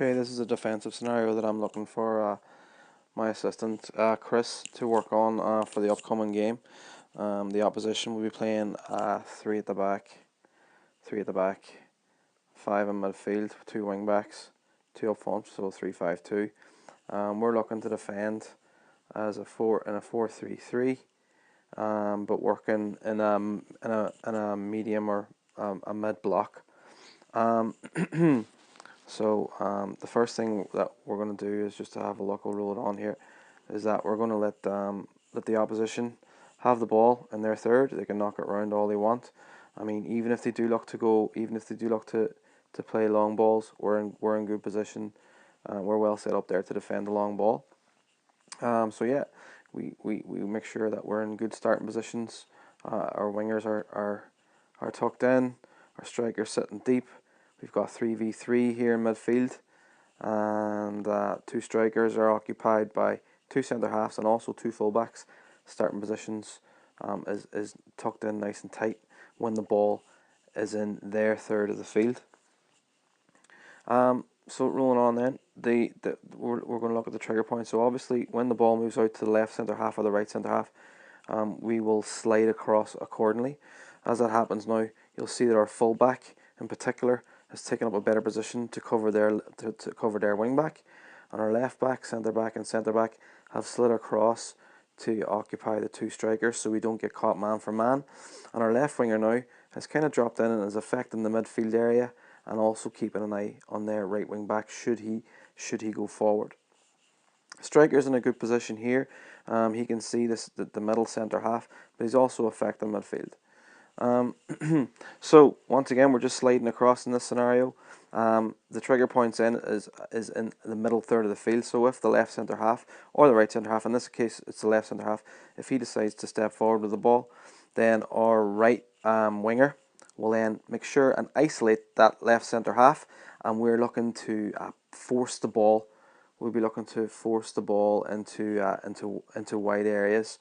Okay, this is a defensive scenario that I'm looking for my assistant Kris to work on for the upcoming game. The opposition will be playing three at the back, five in midfield, two wing backs, two up front, so 3-5-2. We're looking to defend as a 4-3-3, but working in a medium or a mid block. So the first thing that we're going to do is just to have a look. I'll roll it on here. Is that we're going to let the opposition have the ball in their third. They can knock it around all they want. I mean, even if they do look to play long balls, we're in good position. We're well set up there to defend the long ball. So yeah, we make sure that we're in good starting positions. Our wingers are tucked in. Our strikers sitting deep. We've got 3v3 here in midfield, and two strikers are occupied by two centre halves and also two fullbacks. Starting positions is tucked in nice and tight when the ball is in their third of the field. So rolling on then, we're going to look at the trigger point. So obviously, when the ball moves out to the left centre half or the right centre half, we will slide across accordingly. As that happens now, you'll see that our fullback in particular has taken up a better position to cover their wing back, and our left back, centre back, and centre back have slid across to occupy the two strikers, so we don't get caught man for man. And our left winger now has kind of dropped in and is affecting the midfield area, and also keeping an eye on their right wing back should he go forward. Striker's in a good position here. He can see the middle centre half, but he's also affecting midfield. So once again, we're just sliding across in this scenario. The trigger points is in the middle third of the field. So if the left centre half or the right centre half, in this case it's the left centre half, if he decides to step forward with the ball, then our right winger will then make sure and isolate that left centre half, and we're looking to force the ball. We'll be looking to force the ball into wide areas.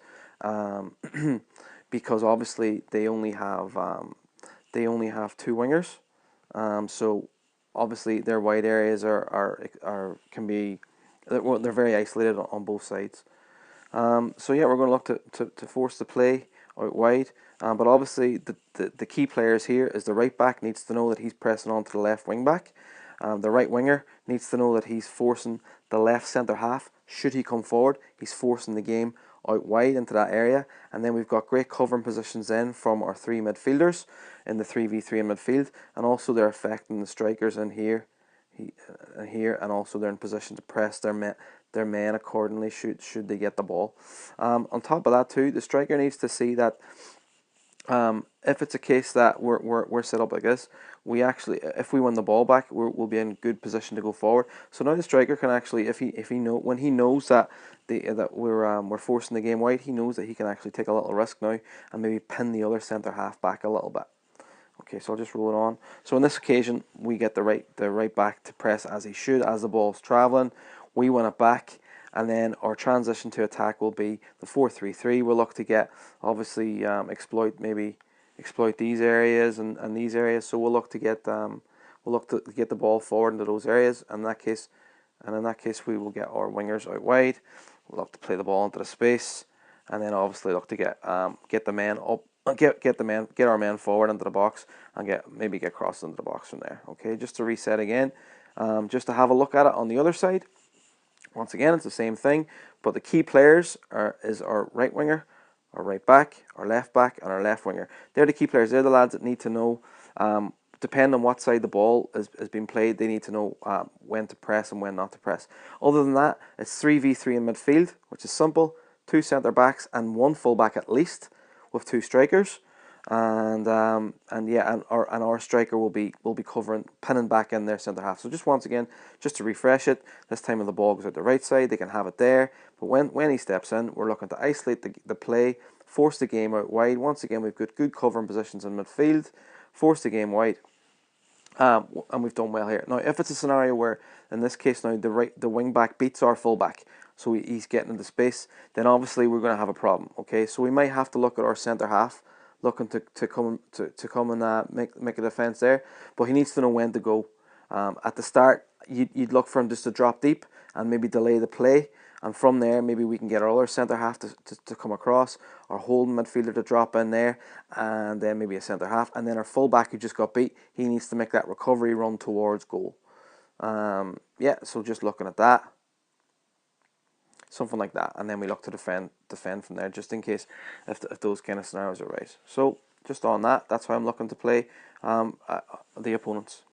Because obviously they only have two wingers, so obviously their wide areas can be they're very isolated on both sides. So yeah, we're going to look to force the play out wide, but obviously the key players here is the right back needs to know that he's pressing on to the left wing back. The right winger needs to know that he's forcing the left centre half. Should he come forward, he's forcing the game out wide into that area. And then we've got great covering positions then from our three midfielders in the 3v3 in midfield, and also they're affecting the strikers in here, and also they're in position to press their men accordingly should they get the ball. On top of that too, the striker needs to see that if it's a case that we're set up like this, we actually, if we win the ball back, we'll be in good position to go forward. So now the striker can actually, when he knows that we're forcing the game wide, he knows that he can actually take a little risk now and maybe pin the other centre half back a little bit. Okay, so I'll just roll it on. So in this occasion, we get the right back to press as he should as the ball's travelling. We win it back. And then our transition to attack will be the 4-3-3. We'll look to get, obviously, exploit these areas and these areas. So we'll look to get the ball forward into those areas. And in that case, we will get our wingers out wide. We'll look to play the ball into the space, and then obviously look to get the man up, get our men forward into the box, and maybe get crossed into the box from there. Okay, just to reset again, just to have a look at it on the other side. Once again, it's the same thing, but the key players is our right winger, our right back, our left back, and our left winger. They're the key players. They're the lads that need to know, depending on what side the ball is being played, they need to know when to press and when not to press. Other than that, it's 3v3 in midfield, which is simple. Two centre backs and one full back at least, with two strikers. And our striker will be covering, pinning back in their centre half. So just once again, just to refresh it, this time when the ball goes out the right side, they can have it there. But when he steps in, we're looking to isolate the play, force the game out wide. Once again, we've got good covering positions in midfield, force the game wide, and we've done well here. Now, if it's a scenario where, in this case now, the wing back beats our full back, so he's getting into space, then obviously we're going to have a problem. Okay, so we might have to look at our centre half, looking to come and make a defence there, but he needs to know when to go. At the start, you'd look for him just to drop deep and maybe delay the play. And from there, maybe we can get our other centre half to come across, our holding midfielder to drop in there, and then maybe a centre half. And then our full back who just got beat, he needs to make that recovery run towards goal. Yeah, so just looking at that. Something like that. And then we look to defend from there, just in case if those kind of scenarios arise. So just on that, that's how I'm looking to play the opponents.